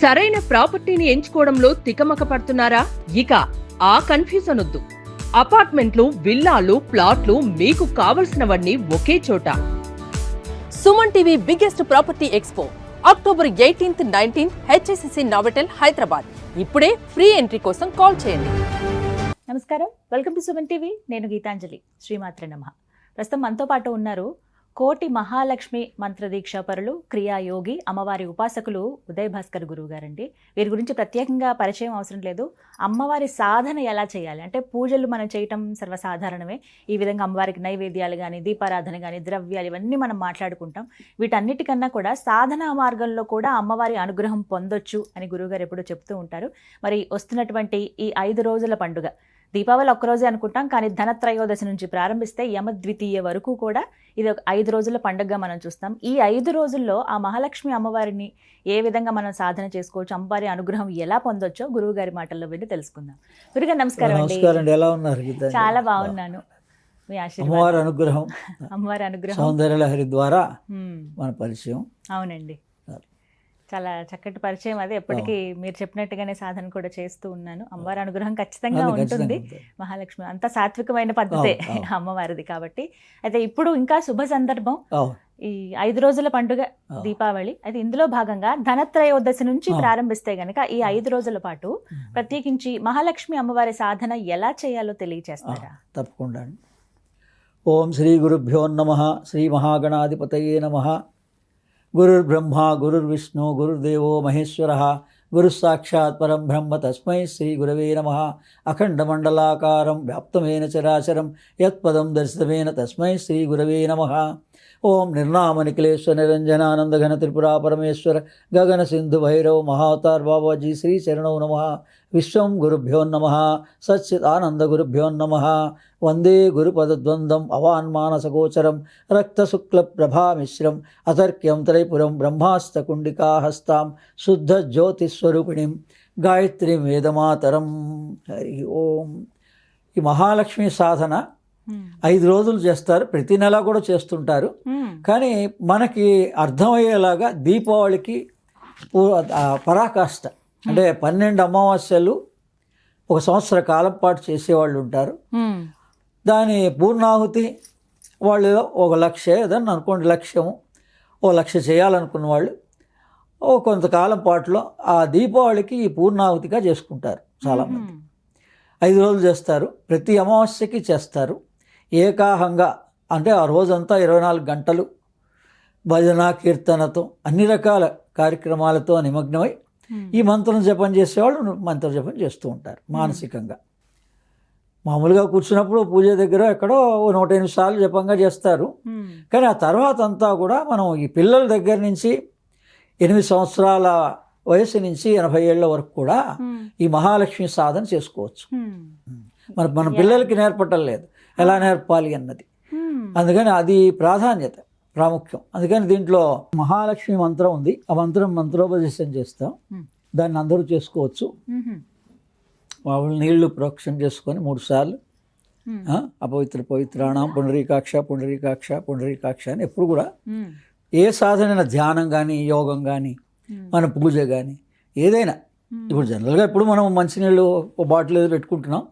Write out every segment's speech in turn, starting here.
సరైన ప్రాపర్టీని ఎంచుకోవడంలో తికమక పడుతున్నారా? ఇక ఆ కన్ఫ్యూజన్ వద్దు. అపార్ట్మెంట్లు, విల్లాలు, ప్లాట్లు మీకు కావలసినవన్నీ ఒకే చోట. Suman TV biggest property expo October 18th, 19th HSCC నావెటల్, Hyderabad. ఇప్పుడే ఫ్రీ ఎంట్రీ కోసం కాల్ చేయండి. నమస్కారం, వెల్కమ్ టు సుమన్ టీవీ. నేను గీతాంజలి. శ్రీమాత్రే నమః. ప్రస్తుతం మనతో పాటు ఉన్నారు కోటి మహాలక్ష్మి మంత్రదీక్ష పరులు, క్రియాయోగి, అమ్మవారి ఉపాసకులు ఉదయ్ భాస్కర్ గురువు గారండి. వీరి గురించి ప్రత్యేకంగా పరిచయం అవసరం లేదు. అమ్మవారి సాధన ఎలా చేయాలి అంటే, పూజలు మనం చేయటం సర్వసాధారణమే. ఈ విధంగా అమ్మవారికి నైవేద్యాలు కానీ, దీపారాధన కానీ, ద్రవ్యాలు ఇవన్నీ మనం మాట్లాడుకుంటాం. వీటన్నిటికన్నా కూడా సాధనా మార్గంలో కూడా అమ్మవారి అనుగ్రహం పొందొచ్చు అని గురువుగారు ఎప్పుడూ చెప్తూ ఉంటారు. మరి వస్తున్నటువంటి ఈ 5 రోజుల పండుగ, దీపావళి ఒక్కరోజే అనుకుంటాం, కానీ ధనత్రయోదశి నుంచి ప్రారంభిస్తే యమద్వితీయ వరకు కూడా ఇది ఒక 5 రోజుల పండుగగా మనం చూస్తాం. ఈ 5 రోజుల్లో ఆ మహాలక్ష్మి అమ్మవారిని ఏ విధంగా మనం సాధన చేసుకోవచ్చు, అమ్మవారి అనుగ్రహం ఎలా పొందొచ్చో గురువు గారి మాటల్లో వెళ్ళి తెలుసుకుందాం. గురుగారు నమస్కారం అండి. ఎలా ఉన్నారు? చాలా బాగున్నాను. మీ ఆశీర్వాదం, అమ్మవారి అనుగ్రహం, సౌందర్యలహరి ద్వారా మన పరిచయం. అవునండి, చాలా చక్కటి పరిచయం. అది ఎప్పటికీ మీరు చెప్పినట్టుగానే సాధన కూడా చేస్తూ ఉన్నాను. అమ్మవారి అనుగ్రహం ఖచ్చితంగా ఉంటుంది. మహాలక్ష్మి అంత సాత్వికమైన పద్ధతే అమ్మవారిది కాబట్టి. అయితే ఇప్పుడు ఇంకా శుభ సందర్భం, ఈ 5 రోజుల పండుగ దీపావళి. అయితే ఇందులో భాగంగా ధనత్రయోదశి నుంచి ప్రారంభిస్తే గనక ఈ 5 రోజుల పాటు ప్రత్యేకించి మహాలక్ష్మి అమ్మవారి సాధన ఎలా చేయాలో తెలియచేస్తారా? తప్పకుండా. ఓం శ్రీ గురుభ్యో నమః. శ్రీ మహాగణాధిపతయే నమః. గురుర్బ్రహ్మ గురుర్విష్ణు గురుర్దేవో మహేశ్వరః. గురుస్సాక్షాత్ పరం బ్రహ్మ తస్మై శ్రీ గురవే నమః. అఖండమండలాకారం వ్యాప్తమేన చరాచరం యత్పదం దర్శితమేన తస్మై శ్రీ గురవే నమః. ఓం నిర్నామనిఖిలేశ్వర నిరంజనానందఘన త్రిపురా పరమేశ్వర గగన సింధు భైరవ మహావతార్ బాబాజీ శ్రీ చరణౌ నమః. విశ్వం గురుభ్యో నమః. సచ్చిదానంద గురుభ్యో నమః. వందే గురుపదద్వంద్వం అవాన్మానసగోచరం రక్తశుక్లప్రభామిశ్రం అతర్క్యం త్రైపురం బ్రహ్మాస్తకుండికాహస్తాం శుద్ధ జ్యోతిస్వరూపిణిం గాయత్రీం వేదమాతరం. హరి ఓం. ఈ మహాలక్ష్మి సాధన 5 రోజులు చేస్తారు, ప్రతి నెల కూడా చేస్తుంటారు. కానీ మనకి అర్థమయ్యేలాగా దీపావళికి పరాకాష్ట అంటే 12 అమావాస్యలు ఒక సంవత్సర కాలం పాటు చేసేవాళ్ళు ఉంటారు. దాని పూర్ణాహుతి వాళ్ళు 1 లక్ష ఏదన్నా అనుకోండి, లక్ష్యము 1 లక్ష చేయాలనుకున్న వాళ్ళు కొంతకాలం పాటులో ఆ దీపావళికి ఈ పూర్ణాహుతిగా చేసుకుంటారు చాలామంది. 5 రోజులు చేస్తారు, ప్రతి అమావాస్యకి చేస్తారు. ఏకాహంగా అంటే ఆ రోజంతా 24 గంటలు భజన కీర్తనతో అన్ని రకాల కార్యక్రమాలతో నిమగ్నమై ఈ మంత్రం జపం చేసేవాళ్ళు మంత్ర జపం చేస్తూ ఉంటారు మానసికంగా. మామూలుగా కూర్చున్నప్పుడు పూజ దగ్గర ఎక్కడో 108 సార్లు జపంగా చేస్తారు. కానీ ఆ తర్వాత అంతా కూడా మనం ఈ పిల్లల దగ్గర నుంచి 8 సంవత్సరాల వయసు నుంచి 80 ఏళ్ల వరకు కూడా ఈ మహాలక్ష్మి సాధన చేసుకోవచ్చు. మన పిల్లలకి నేర్పటం లేదు, ఎలా నేర్పాలి అన్నది. అందుకని అది ప్రాముఖ్యం. అందుకని దీంట్లో మహాలక్ష్మి మంత్రం ఉంది. ఆ మంత్రోపదేశం చేస్తాం, దాన్ని అందరూ చేసుకోవచ్చు. మామూలు నీళ్లు ప్రోక్షణ చేసుకొని 3 సార్లు పవిత్రాణం పుండరీకాక్ష పుండరీకాక్ష పుండరీకాక్ష అని ఎప్పుడు కూడా ఏ సాధన, ధ్యానం కానీ, యోగం కానీ, మన పూజ కానీ ఏదైనా, ఇప్పుడు జనరల్గా ఇప్పుడు మనం మంచినీళ్ళు ఒక బాటిల్ ఏదో పెట్టుకుంటున్నాం,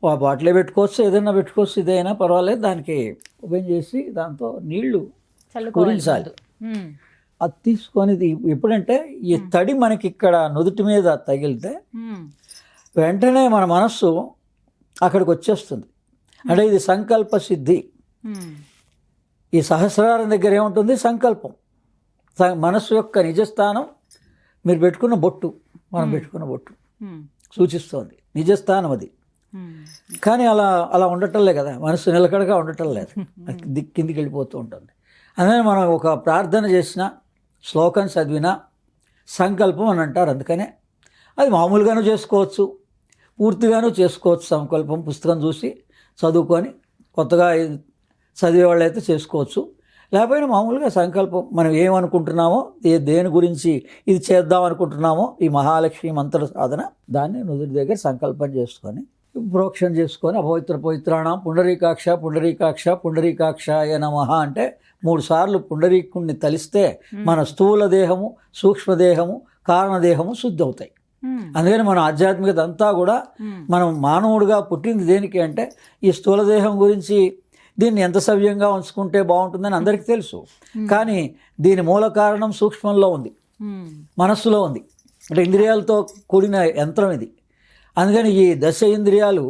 ఆ బాటిలే పెట్టుకోవచ్చు, ఏదైనా పెట్టుకోవచ్చు, ఇదైనా పర్వాలేదు. దానికి ఓపెన్ చేసి దాంతో నీళ్లు కురించాలి. అది తీసుకొని ఎప్పుడంటే ఈ తడి మనకి ఇక్కడ నుదుటి మీద తగిలితే వెంటనే మన మనస్సు అక్కడికి వచ్చేస్తుంది. అంటే ఇది సంకల్ప సిద్ధి. ఈ సహస్రారం దగ్గర ఏముంటుంది? సంకల్పం. మనస్సు యొక్క నిజస్థానం మీరు పెట్టుకున్న బొట్టు, మనం పెట్టుకున్న బొట్టు సూచిస్తోంది నిజస్థానం అది. కానీ అలా ఉండటంలే కదా, మనసు నిలకడగా ఉండటం లేదు, కిందికి వెళ్ళిపోతూ ఉంటుంది. అందుకని మనం ఒక ప్రార్థన చేసిన, శ్లోకం చదివినా సంకల్పం అని అంటారు. అందుకనే అది మామూలుగానూ చేసుకోవచ్చు, పూర్తిగానూ చేసుకోవచ్చు. సంకల్పం పుస్తకం చూసి చదువుకొని కొత్తగా చదివేవాళ్ళు అయితే చేసుకోవచ్చు. లేకపోయినా మామూలుగా సంకల్పం మనం ఏమనుకుంటున్నామో, దేని గురించి ఇది చేద్దాం అనుకుంటున్నామో, ఈ మహాలక్ష్మి మంత్ర సాధన, దాన్ని నుదుటి దగ్గర సంకల్పం చేసుకొని ప్రోక్షణ చేసుకొని పవిత్రాణం పుండరీకాక్ష పుండరీకాక్ష పుండరీకాక్షాయ నమః అంటే 3 సార్లు పుండరీకుణ్ణి తలిస్తే మన స్థూల దేహము, సూక్ష్మదేహము, కారణదేహము శుద్ధి అవుతాయి. అందుకని మన ఆధ్యాత్మికత అంతా కూడా మనం మానవుడిగా పుట్టింది దేనికి అంటే ఈ స్థూలదేహం గురించి దీన్ని ఎంత సవ్యంగా ఉంచుకుంటే బాగుంటుందని అందరికీ తెలుసు. కానీ దీని మూల కారణం సూక్ష్మంలో ఉంది, మనస్సులో ఉంది. అంటే ఇంద్రియాలతో కూడిన యంత్రం ఇది. అందుకని ఈ దశ ఇంద్రియాలు,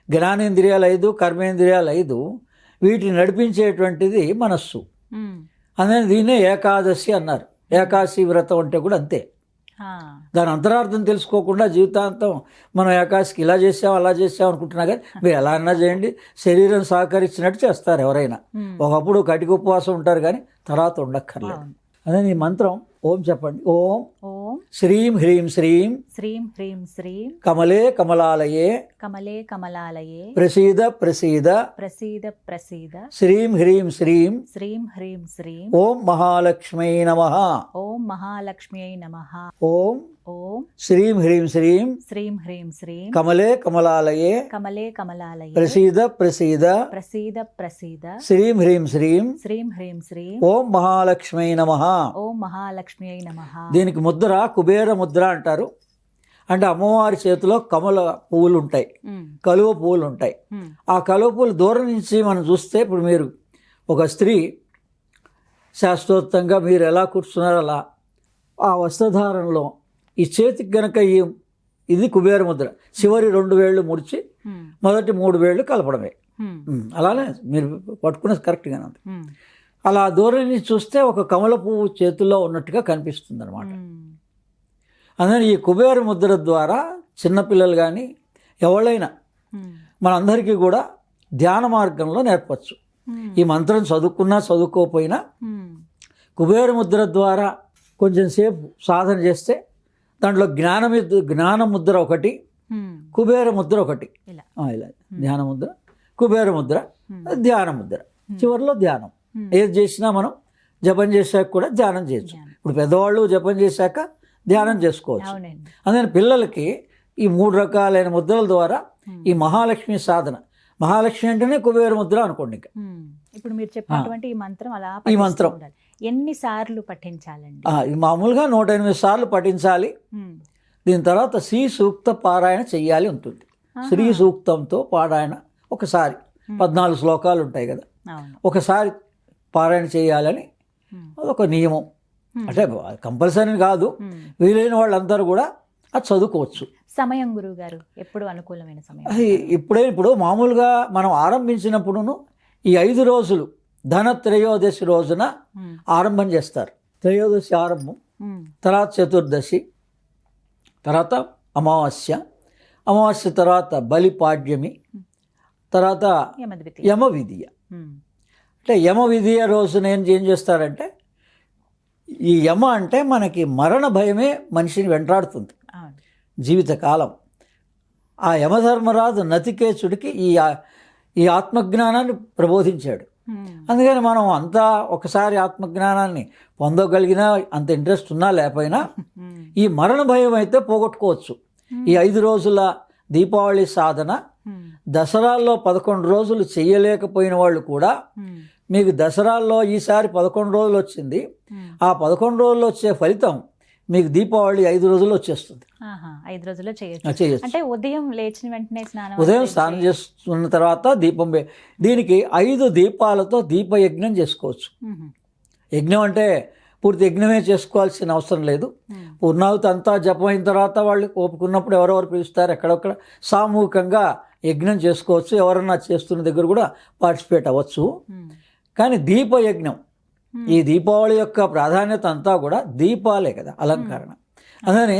జ్ఞానేంద్రియాలు 5, కర్మేంద్రియాలు 5, వీటిని నడిపించేటువంటిది మనస్సు. అందుకని దీన్నే ఏకాదశి అన్నారు. ఏకాదశి వ్రతం అంటే కూడా అంతే. దాని అంతరార్థం తెలుసుకోకుండా జీవితాంతం మనం ఏకాదశికి ఇలా చేసాం అలా చేసాం అనుకుంటున్నా, కానీ మీరు ఎలా అన్నా చేయండి, శరీరం సహకరించినట్టు చేస్తారు ఎవరైనా. ఒకప్పుడు కటిక ఉపవాసం ఉంటారు కానీ తర్వాత ఉండక్కర్లేదు. అదే ఈ మంత్రం ఓం చెప్పండి. ఓం ఓం శ్రీం హ్రీం శ్రీం శ్రీం హ్రీం శ్రీం కమలే కమలాలయే కమలే కమలాలయే ప్రసీద ప్రసీద ప్రసీద ప్రసీద శ్రీం హ్రీం శ్రీం శ్రీం హ్రీం శ్రీం ఓం మహాలక్ష్మై నమః. ఓం మహాలక్ష్మ్యై నమః. ఓం ఓం శ్రీం హ్రీం శ్రీం శ్రీం హ్రీం శ్రీం కమలే కమలాలయే కమలే కమలాలయే ప్రసీద ప్రసీద ప్రసీద ప్రసీద శ్రీం హ్రీం శ్రీం శ్రీం హ్రీం శ్రీం ఓం మహాలక్ష్మై నమః. ఓం మహాలక్ష్మ్యై నమః. దీనికి ముద్ర కుబేర ముద్ర అంటారు. అంటే అమ్మవారి చేతిలో కమల పువ్వులు ఉంటాయి, కలువ పువ్వులు ఉంటాయి. ఆ కలువ పువ్వులు దూరం నుంచి మనం చూస్తే, ఇప్పుడు మీరు ఒక స్త్రీ శాస్త్రోక్తంగా మీరు ఎలా కూర్చున్నారో అలా ఆ వస్త్రధారణలో ఈ చేతికి గనక ఇది కుబేర ముద్ర. చివరి 2 వేళ్ళు ముడిచి మొదటి 3 వేళ్ళు కలపడమే. అలానే మీరు పట్టుకునేది కరెక్ట్గానే ఉంది. అలా దూరం నుంచి చూస్తే ఒక కమల పువ్వు చేతుల్లో ఉన్నట్టుగా కనిపిస్తుంది అనమాట. అందుకని ఈ కుబేర ముద్ర ద్వారా చిన్నపిల్లలు కానీ ఎవరైనా మనందరికీ కూడా ధ్యాన మార్గంలో నేర్పచ్చు. ఈ మంత్రం చదువుకున్నా చదువుకోకపోయినా కుబేర ముద్ర ద్వారా కొంచెం సేపు సాధన చేస్తే దాంట్లో జ్ఞాన ముద్ర ఒకటి, కుబేర ముద్ర ఒకటి. ఇలా ధ్యాన ముద్ర, కుబేర ముద్ర, ధ్యాన ముద్ర, చివరిలో ధ్యానం. ఏది చేసినా మనం జపం చేశాక కూడా ధ్యానం చేయొచ్చు. ఇప్పుడు పెద్దవాళ్ళు జపం చేశాక ధ్యానం చేసుకోవచ్చు. అందుకని పిల్లలకి ఈ 3 రకాలైన ముద్రల ద్వారా ఈ మహాలక్ష్మి సాధన. మహాలక్ష్మి అంటేనే కుబేర ముద్ర అనుకోండి. ఇప్పుడు మీరు చెప్పినటువంటి ఈ మంత్రం అలా ఈ మంత్రం ఎన్నిసార్లు పఠించాలండి? మామూలుగా 108 సార్లు పఠించాలి. దీని తర్వాత శ్రీ సూక్త పారాయణ చెయ్యాలి ఉంటుంది. శ్రీ సూక్తంతో పారాయణ ఒకసారి 14 శ్లోకాలు ఉంటాయి కదా, ఒకసారి పారాయణ చేయాలని ఒక నియమం. అంటే కంపల్సరీ కాదు, వీలైన వాళ్ళందరూ కూడా అది చదువుకోవచ్చు. సమయం గురువు గారు ఎప్పుడు అనుకూలమైన సమయం? ఇప్పుడు మామూలుగా మనం ఆరంభించినప్పుడును ఈ 5 రోజులు ధనత్రయోదశి రోజున ఆరంభం చేస్తారు. త్రయోదశి ఆరంభం, తర్వాత చతుర్దశి, తర్వాత అమావాస్య, అమావాస్య తర్వాత బలిపాడ్యమి, తర్వాత యమ విధియ. అంటే యమ విధియ రోజున ఏం చేస్తారంటే, ఈ యమ అంటే మనకి మరణ భయమే మనిషిని వెంటాడుతుంది జీవితకాలం. ఆ యమధర్మరాజు నతికేచుడికి ఈ ఆత్మజ్ఞానాన్ని ప్రబోధించాడు. అందుకని మనం అంతా ఒకసారి ఆత్మజ్ఞానాన్ని పొందగలిగినా, అంత ఇంట్రెస్ట్ ఉన్నా లేకపోయినా, ఈ మరణ భయం అయితే పోగొట్టుకోవచ్చు. ఈ 5 రోజుల దీపావళి సాధన దసరాల్లో 11 రోజులు చేయలేకపోయిన వాళ్ళు కూడా, మీకు దసరాల్లో ఈసారి 11 రోజులు వచ్చింది, ఆ 11 రోజుల్లో వచ్చే ఫలితం మీకు దీపావళి 5 రోజుల్లో వచ్చేస్తుంది. 5 రోజుల్లో చేయొచ్చు. అంటే ఉదయం లేచిన వెంటనే స్నానం చేస్తున్న తర్వాత దీపం, దీనికి 5 దీపాలతో దీపయజ్ఞం చేసుకోవచ్చు. యజ్ఞం అంటే పూర్తి యజ్ఞమే చేసుకోవాల్సిన అవసరం లేదు. పూర్ణాహుతి అంతా జపం అయిన తర్వాత వాళ్ళు ఓపుకున్నప్పుడు ఎవరెవరు పిలుస్తారు ఎక్కడొక్కడ సామూహికంగా యజ్ఞం చేసుకోవచ్చు. ఎవరన్నా చేస్తున్న దగ్గర కూడా పార్టిసిపేట్ అవ్వచ్చు. కానీ దీపయజ్ఞం, ఈ దీపావళి యొక్క ప్రాధాన్యత అంతా కూడా దీపాలే కదా, అలంకరణ. అందుకని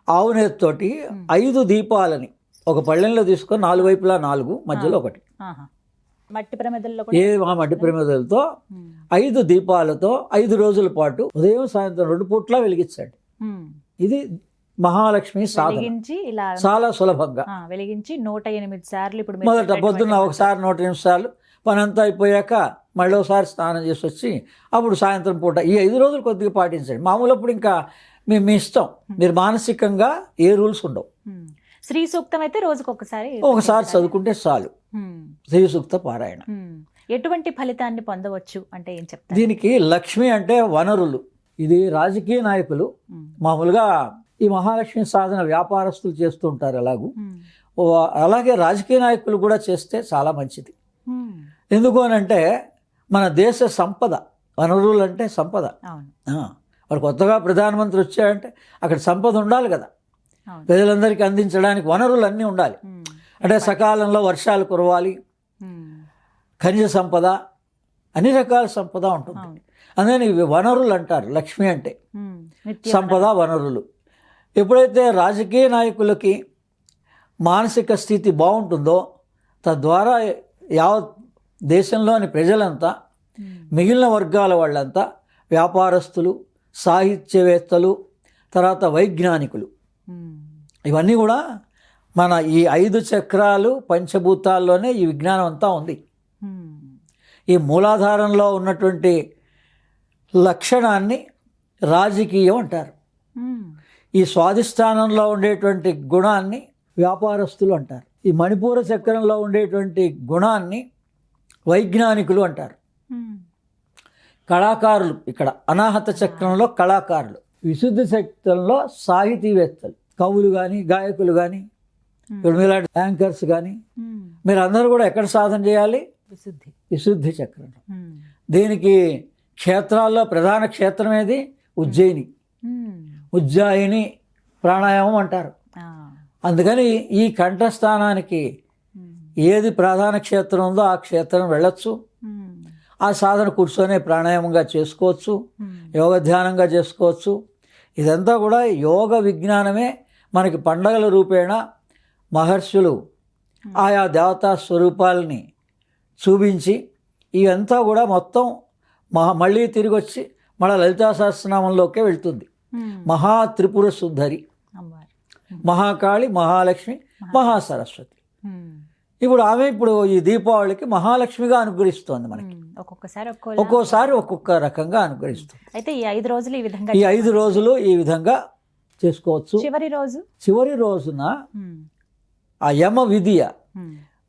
ఆవు నేతితోటి 5 దీపాలని ఒక పళ్ళెంలో తీసుకొని 4 వైపులా 4, మధ్యలో 1, మట్టి ప్రమిదల్లో మట్టి ప్రమిదలతో 5 దీపాలతో 5 రోజుల పాటు ఉదయం సాయంత్రం 2 పూట్లా వెలిగించండి. ఇది మహాలక్ష్మి సాధన. చాలా సులభంగా వెలిగించి 108 సార్లు. ఇప్పుడు మొదట పొద్దున్న ఒకసారి 108 సార్లు, పని అంతా అయిపోయాక మళ్ళీ ఒకసారి స్నానం చేసి వచ్చి అప్పుడు సాయంత్రం పూట ఈ 5 రోజులు కొద్దిగా పాటించండి. మామూలు అప్పుడు ఇంకా మీ ఇష్టం, మీరు మానసికంగా ఏ రూల్స్ ఉండవు. శ్రీ సూక్తం అయితే రోజుకు ఒకసారి చదువుకుంటే చాలు. శ్రీ సూక్త పారాయణ. ఎటువంటి ఫలితాన్ని పొందవచ్చు అంటే ఏం చెప్తారు? దీనికి లక్ష్మి అంటే వనరులు, ఇది రాజకీయ నాయకులు మామూలుగా ఈ మహాలక్ష్మి సాధన వ్యాపారస్తులు చేస్తుంటారు ఎలాగూ. అలాగే రాజకీయ నాయకులు కూడా చేస్తే చాలా మంచిది. ఎందుకు అని అంటే మన దేశ సంపద, వనరులు అంటే సంపద. వాడు కొత్తగా ప్రధానమంత్రి వచ్చాడంటే అక్కడ సంపద ఉండాలి కదా, ప్రజలందరికీ అందించడానికి వనరులు అన్నీ ఉండాలి. అంటే సకాలంలో వర్షాలు కురవాలి, ఖనిజ సంపద, అన్ని రకాల సంపద ఉంటుంది. అందుకని ఇవి వనరులు అంటారు. లక్ష్మి అంటే సంపద, వనరులు. ఎప్పుడైతే రాజకీయ నాయకులకి మానసిక స్థితి బాగుంటుందో తద్వారా యావత్ దేశంలోని ప్రజలంతా, మిగిలిన వర్గాల వాళ్ళంతా, వ్యాపారస్తులు, సాహిత్యవేత్తలు, తర్వాత వైజ్ఞానికులు, ఇవన్నీ కూడా మన ఈ 5 చక్రాలు పంచభూతాల్లోనే ఈ విజ్ఞానం అంతా ఉంది. ఈ మూలాధారంలో ఉన్నటువంటి లక్షణాన్ని రాజకీయం అంటారు. ఈ స్వాధిష్టానంలో ఉండేటువంటి గుణాన్ని వ్యాపారస్తులు అంటారు. ఈ మణిపూర చక్రంలో ఉండేటువంటి గుణాన్ని వైజ్ఞానికులు అంటారు. కళాకారులు, ఇక్కడ అనాహత చక్రంలో కళాకారులు, విశుద్ధ చక్రంలో సాహితీవేత్తలు, కవులు కానీ, గాయకులు కానీ, ఇప్పుడు మీలాంటి యాంకర్స్ కానీ, మీరు అందరూ కూడా ఎక్కడ సాధన చేయాలి? విశుద్ధి చక్రంలో. దీనికి క్షేత్రాల్లో ప్రధాన క్షేత్రం ఏది? ఉజ్జయిని. ఉజ్జాయిని ప్రాణాయామం అంటారు. అందుకని ఈ కంఠస్థానానికి ఏది ప్రధాన క్షేత్రం ఉందో ఆ క్షేత్రం వెళ్ళొచ్చు. ఆ సాధన కూర్చొని ప్రాణాయామంగా చేసుకోవచ్చు, యోగ ధ్యానంగా చేసుకోవచ్చు. ఇదంతా కూడా యోగ విజ్ఞానమే. మనకి పండగల రూపేణ మహర్షులు ఆయా దేవతా స్వరూపాలని చూపించి ఇవంతా కూడా మొత్తం మళ్ళీ తిరిగి వచ్చి మళ్ళీ లలితా సహస్రనామంలోకే వెళ్తుంది. మహాత్రిపుర సుందరి, మహాకాళి, మహాలక్ష్మి, మహాసరస్వతి. ఇప్పుడు ఆమె ఈ దీపావళికి మహాలక్ష్మిగా అనుగ్రహిస్తోంది మనకి. ఒక్కోసారి ఒక్కొక్క రకంగా అనుగ్రహిస్తుంది. అయితే ఈ 5 రోజులు ఈ 5 రోజులు ఈ విధంగా చేసుకోవచ్చు. చివరి రోజున ఆ యమ విధియ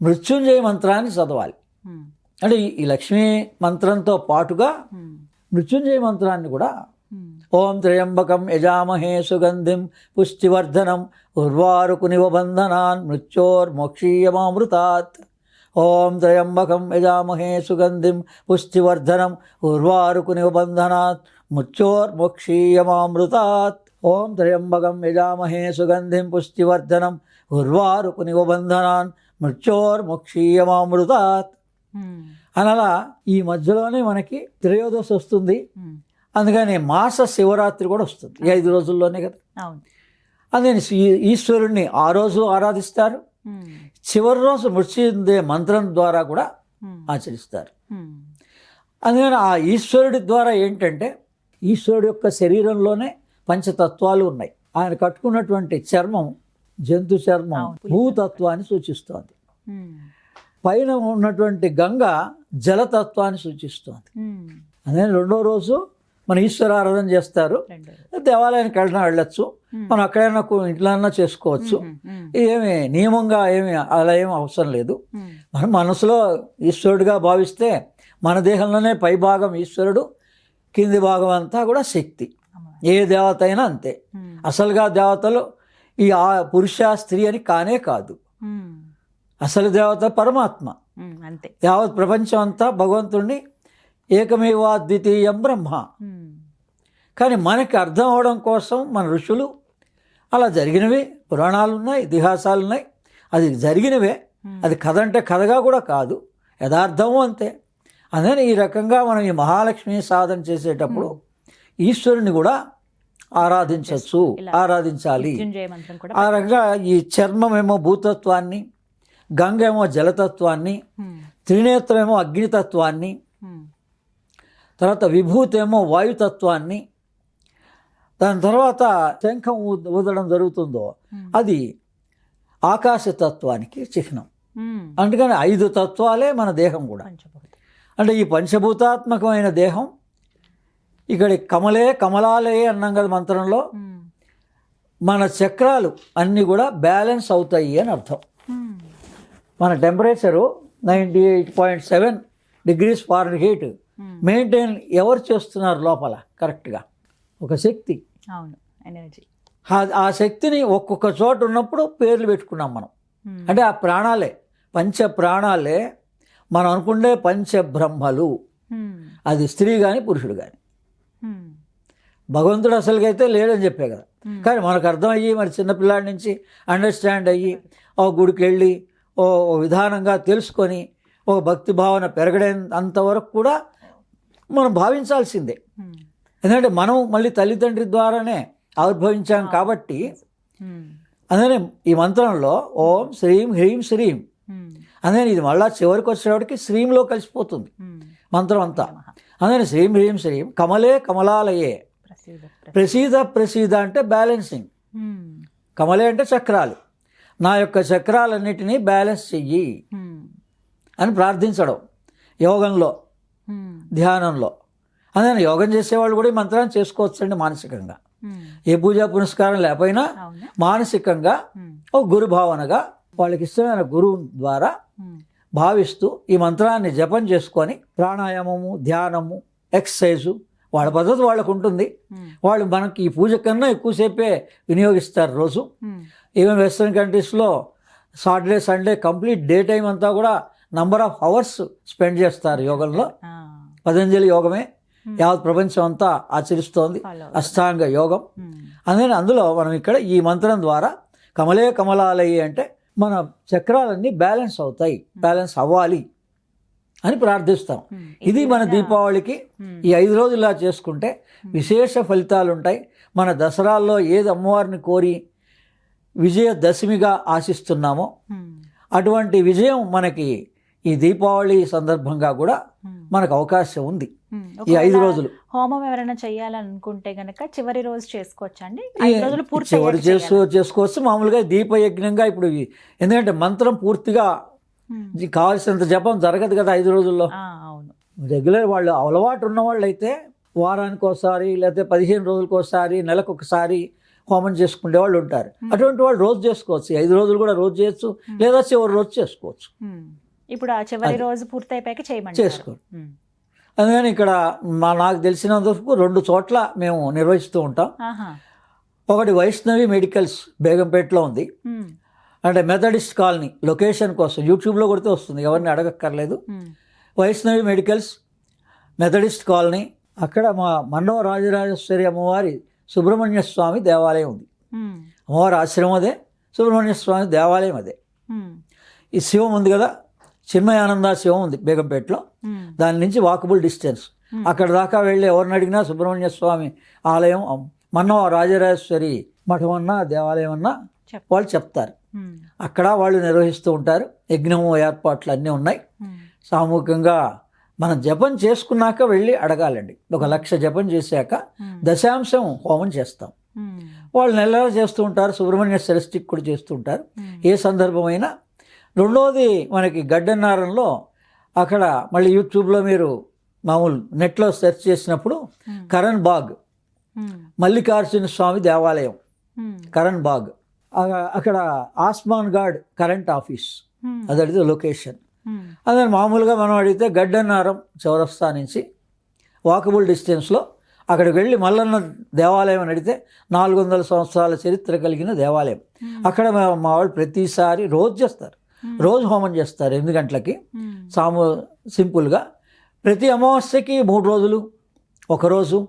మృత్యుంజయ మంత్రాన్ని చదవాలి. అంటే ఈ లక్ష్మీ మంత్రంతో పాటుగా మృత్యుంజయ మంత్రాన్ని కూడా ఓం త్రయంబకం యజామహే సుగంధిం పుష్టివర్ధనం ఉర్వారుకునివ బంధనాన్ మృత్యోర్మోక్షీయమామృతాత్. ఓం త్రయంబకం యజామహే సుగంధిం పుష్టివర్ధనం ఉర్వారుకునివ బంధనాత్ మృత్యోర్మోక్షీయమామృతాత్. ఓం త్రయంబకం యజామహే సుగంధిం పుష్టివర్ధనం ఉర్వారుకునివ బంధనాన్ మృత్యోర్మోక్షీయమామృతాత్. అనలా ఈ మధ్యలోనే మనకి త్రయోదశి వస్తుంది. అందుకని మాస శివరాత్రి కూడా వస్తుంది ఈ 5 రోజుల్లోనే కదా. అందుకని ఈశ్వరుణ్ణి ఆ రోజు ఆరాధిస్తారు. చివరి రోజు మృత్యుంజయ మంత్రం ద్వారా కూడా ఆచరిస్తారు. అందుకని ఆ ఈశ్వరుడి ద్వారా ఏంటంటే ఈశ్వరుడు యొక్క శరీరంలోనే పంచతత్వాలు ఉన్నాయి. ఆయన కట్టుకున్నటువంటి చర్మం జంతు చర్మం భూతత్వాన్ని సూచిస్తోంది. పైన ఉన్నటువంటి గంగ జలతత్వాన్ని సూచిస్తోంది. అదే 2వ రోజు మన ఈశ్వర ఆరాధన చేస్తారు. దేవాలయానికి వెళ్ళొచ్చు, మనం అక్కడైనా ఇంట్లోనే చేసుకోవచ్చు. ఏమి నియమంగా అలా ఏమి అవసరం లేదు. మనం మనసులో ఈశ్వరుడిగా భావిస్తే మన దేహంలోనే పై భాగం ఈశ్వరుడు, కింది భాగం అంతా కూడా శక్తి. ఏ దేవత అయినా అంతే. అసలుగా దేవతలు ఈ పురుష స్త్రీ అని కానే కాదు. అసలు దేవత పరమాత్మ. అంతే. యావత్ ప్రపంచం అంతా భగవంతుడిని ఏకమేవా ద్వితీయం బ్రహ్మ. కానీ మనకి అర్థం అవడం కోసం మన ఋషులు అలా జరిగినవే పురాణాలు ఉన్నాయి, ఇతిహాసాలు ఉన్నాయి. అది జరిగినవే. అది కథ అంటే కథగా కూడా కాదు, యథార్థము అంతే. అందుకని ఈ రకంగా మనం ఈ మహాలక్ష్మి సాధన చేసేటప్పుడు ఈశ్వరుని కూడా ఆరాధించవచ్చు, ఆరాధించాలి. ఆ రకంగా ఈ చర్మమేమో భూతత్వాన్ని, గంగ ఏమో జలతత్వాన్ని, త్రినేత్రమేమో అగ్నితత్వాన్ని, తర్వాత విభూతి ఏమో వాయుతత్వాన్ని, దాని తర్వాత శంఖం ఊదడం జరుగుతుందో అది ఆకాశతత్వానికి చిహ్నం. అందుకని 5 తత్వాలే మన దేహం కూడా. అంటే ఈ పంచభూతాత్మకమైన దేహం ఇక్కడ కమలాలే అన్నాం కదా మంత్రంలో. మన చక్రాలు అన్నీ కూడా బ్యాలెన్స్ అవుతాయి అని అర్థం. మన టెంపరేచరు 98.7 degrees Fahrenheit మెయింటైన్ ఎవరు చేస్తున్నారు లోపల కరెక్ట్గా? ఒక శక్తి. అవును, ఎనర్జీ. ఆ శక్తిని ఒక్కొక్క చోట ఉన్నప్పుడు పేర్లు పెట్టుకున్నాం మనం. అంటే ఆ ప్రాణాలే, పంచ ప్రాణాలే మనం అనుకుంటే పంచబ్రహ్మలు. అది స్త్రీ కానీ పురుషుడు కానీ. భగవంతుడు అసలుకైతే లేడని చెప్పే కదా, కానీ మనకు అర్థమయ్యి మరి చిన్నపిల్లాడి నుంచి అండర్స్టాండ్ అయ్యి ఒక గుడికి వెళ్ళి ఓ విధానంగా తెలుసుకొని ఒక భక్తి భావన పెరగడంతవరకు కూడా మనం భావించాల్సిందే. ఎందుకంటే మనం మళ్ళీ తల్లిదండ్రి ద్వారానే ఆవిర్భవించాం కాబట్టి. అందుకనే ఈ మంత్రంలో ఓం శ్రీం హ్రీం శ్రీం, అందుకని ఇది మళ్ళా చివరికి వచ్చేవాడికి శ్రీంలో కలిసిపోతుంది మంత్రం అంతా. అందుకని శ్రీం హ్రీం శ్రీం కమలే కమలాలయే ప్రసీద ప్రసీద అంటే బ్యాలెన్సింగ్. కమలే అంటే చక్రాలు, నా యొక్క చక్రాలన్నిటినీ బ్యాలెన్స్ చెయ్యి అని ప్రార్థించడం యోగంలో, ధ్యానంలో. అందుకని యోగం చేసేవాళ్ళు కూడా ఈ మంత్రాన్ని చేసుకోవచ్చండి మానసికంగా. ఏ పూజా పునస్కారం లేకపోయినా మానసికంగా ఒక గురు భావనగా వాళ్ళకి ఇష్టమైన గురువు ద్వారా భావిస్తూ ఈ మంత్రాన్ని జపం చేసుకొని ప్రాణాయామము, ధ్యానము, ఎక్సర్సైజు వాళ్ళ పద్ధతి వాళ్ళకు ఉంటుంది. వాళ్ళు మనకి ఈ పూజ కన్నా ఎక్కువసేపే వినియోగిస్తారు రోజు. ఈవెన్ వెస్ట్రన్ కంట్రీస్లో Saturday Sunday complete day time అంతా కూడా నంబర్ ఆఫ్ అవర్స్ స్పెండ్ చేస్తారు యోగంలో. పతంజలి యోగమే యావత్ ప్రపంచం అంతా ఆచరిస్తోంది, అష్టాంగ యోగం. అందులో మనం ఇక్కడ ఈ మంత్రం ద్వారా కమలే కమలాలయ్యి అంటే మన చక్రాలన్నీ బ్యాలెన్స్ అవుతాయి, బ్యాలెన్స్ అవ్వాలి అని ప్రార్థిస్తాం. ఇది మన దీపావళికి ఈ 5 రోజులు ఇలా చేసుకుంటే విశేష ఫలితాలు ఉంటాయి. మన దసరాల్లో ఏది అమ్మవారిని కోరి విజయదశమిగా ఆశిస్తున్నామో అటువంటి విజయం మనకి ఈ దీపావళి సందర్భంగా కూడా మనకు అవకాశం ఉంది. ఈ 5 రోజులు హోమం ఎవరైనా చేయాలనుకుంటే గనక చివరి రోజు చేసుకోవచ్చు అండి. చివరి చేసుకోవచ్చు. మామూలుగా దీపయజ్ఞంగా ఇప్పుడు ఎందుకంటే మంత్రం పూర్తిగా కావాల్సినంత జపం జరగదు కదా 5 రోజుల్లో. రెగ్యులర్ వాళ్ళు అలవాటు ఉన్న వాళ్ళు అయితే వారానికి ఒకసారి లేకపోతే 15 రోజులకు ఒకసారి, నెలకు ఒకసారి హోమం చేసుకునే వాళ్ళు ఉంటారు. అటువంటి వాళ్ళు రోజు చేసుకోవచ్చు. 5 రోజులు కూడా రోజు చేయొచ్చు, లేదా చివరి రోజు చేసుకోవచ్చు. ఇప్పుడు ఆ చివరి రోజు పూర్తయిపోయాక చేసుకోండి. అందుకని ఇక్కడ నాకు తెలిసినందుకు 2 చోట్ల మేము నిర్వహిస్తూ ఉంటాం. ఒకటి వైష్ణవి మెడికల్స్ బేగంపేటలో ఉంది. అంటే మెథడిస్ట్ కాలనీ లొకేషన్ కోసం యూట్యూబ్లో కొడితే వస్తుంది, ఎవరిని అడగక్కర్లేదు. వైష్ణవి మెడికల్స్ మెథడిస్ట్ కాలనీ, అక్కడ మా మన్నవ రాజరాజేశ్వరి అమ్మవారి సుబ్రహ్మణ్య స్వామి దేవాలయం ఉంది. అమ్మవారి ఆశ్రమం అదే, సుబ్రహ్మణ్య స్వామి దేవాలయం అదే. ఈ శివం ఉంది కదా, చిన్మయానంద శివం ఉంది బేగంపేటలో, దాని నుంచి వాకబుల్ డిస్టెన్స్. అక్కడ దాకా వెళ్ళి ఎవరిని అడిగినా సుబ్రహ్మణ్య స్వామి ఆలయం, మన్నవ రాజరాజేశ్వరి మఠం అన్నా దేవాలయం అన్నా వాళ్ళు చెప్తారు. అక్కడ వాళ్ళు నిర్వహిస్తూ ఉంటారు. యజ్ఞము ఏర్పాట్లు అన్నీ ఉన్నాయి. సామూహికంగా మనం జపం చేసుకున్నాక వెళ్ళి అడగాలండి. 1,00,000 జపం చేశాక దశాంశం హోమం చేస్తాం. వాళ్ళు నెలలా చేస్తూ ఉంటారు. సుబ్రహ్మణ్య సరస్టిక్ కూడా చేస్తూ ఉంటారు ఏ సందర్భమైనా. రెండోది మనకి గడ్డన్నారంలో, అక్కడ మళ్ళీ యూట్యూబ్లో మీరు మామూలు నెట్లో సెర్చ్ చేసినప్పుడు కరణ్ బాగ్ మల్లికార్జున స్వామి దేవాలయం, కరణ్ బాగ్, అక్కడ ఆస్మాన్ గార్డ్ కరెంట్ ఆఫీస్ అదే లొకేషన్. అదే మామూలుగా మనం అడిగితే గడ్డన్నారం చౌరస్తా నుంచి వాకబుల్ డిస్టెన్స్లో అక్కడికి వెళ్ళి మల్లన్న దేవాలయం అని అడిగితే 400 సంవత్సరాల చరిత్ర కలిగిన దేవాలయం. అక్కడ మా వాళ్ళు ప్రతిసారి రోజు చేస్తారు, రోజు హోమం చేస్తారు 8 గంటలకి సింపుల్గా. ప్రతి అమావాస్యకి 3 రోజులు, 1 రోజు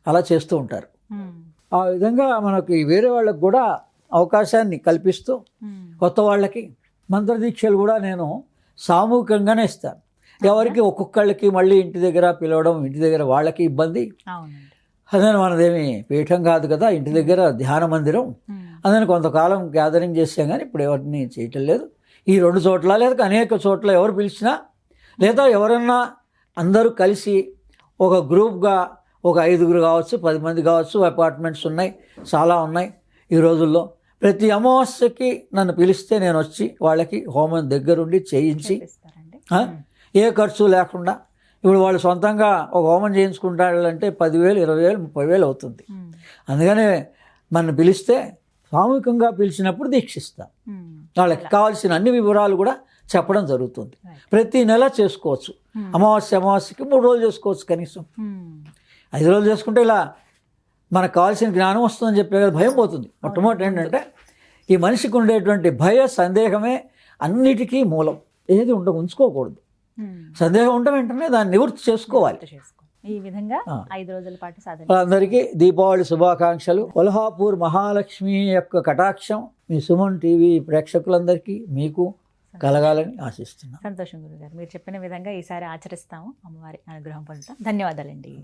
అలా చేస్తూ ఉంటారు. ఆ విధంగా మనకి వేరే వాళ్ళకి కూడా అవకాశాన్ని కల్పిస్తూ కొత్త వాళ్ళకి మంత్రదీక్షలు కూడా నేను సామూహికంగానే ఇస్తాను. ఎవరికి ఒక్కొక్కళ్ళకి మళ్ళీ ఇంటి దగ్గర పిలవడం, ఇంటి దగ్గర వాళ్ళకి ఇబ్బంది. అదే మనదేమి పీఠం కాదు కదా, ఇంటి దగ్గర ధ్యాన మందిరం. అదే కొంతకాలం గ్యాదరింగ్ చేసాం, కానీ ఇప్పుడు ఎవరిని చేయటం లేదు. ఈ 2 చోట్ల లేదా అనేక చోట్ల ఎవరు పిలిచినా, లేదా ఎవరన్నా అందరూ కలిసి ఒక గ్రూప్గా ఒక 5గురు కావచ్చు, 10 మంది కావచ్చు, అపార్ట్మెంట్స్ ఉన్నాయి, చాలా ఉన్నాయి ఈ రోజుల్లో. ప్రతి అమావాస్యకి నన్ను పిలిస్తే నేను వచ్చి వాళ్ళకి హోమం దగ్గరుండి చేయించి ఏ ఖర్చు లేకుండా. ఇప్పుడు వాళ్ళు సొంతంగా ఒక హోమం చేయించుకుంటారంటే 10,000, 20,000, 30,000 అవుతుంది. అందుకనే నన్ను పిలిస్తే సామూహికంగా పిలిచినప్పుడు దీక్షిస్తాం. వాళ్ళకి కావాల్సిన అన్ని వివరాలు కూడా చెప్పడం జరుగుతుంది. ప్రతి నెల చేసుకోవచ్చు. అమావాస్యకి 3 రోజులు చేసుకోవచ్చు కనీసం. 5 రోజులు చేసుకుంటే ఇలా మనకు కావాల్సిన జ్ఞానం వస్తుందని చెప్పే కదా భయం పోతుంది. మొట్టమొదటి ఏంటంటే ఈ మనిషికి ఉండేటువంటి భయ సందేహమే అన్నిటికీ మూలం. ఏది ఉంచుకోకూడదు. సందేహం ఉంటే వెంటనే దాన్ని నివృత్తి చేసుకోవాలి. ఈ విధంగా 5 రోజుల పాటు సాధన. అందరికీ దీపావళి శుభాకాంక్షలు. కొల్హాపూర్ మహాలక్ష్మి యొక్క కటాక్షం మీ సుమన్ టీవీ ప్రేక్షకులందరికీ మీకు కలగాలని ఆశిస్తున్నాను. సంతోషం గురుగారు. మీరు చెప్పిన విధంగా ఈసారి ఆచరిస్తాము. అమ్మవారి అనుగ్రహం పొందుతాం. ధన్యవాదాలండి.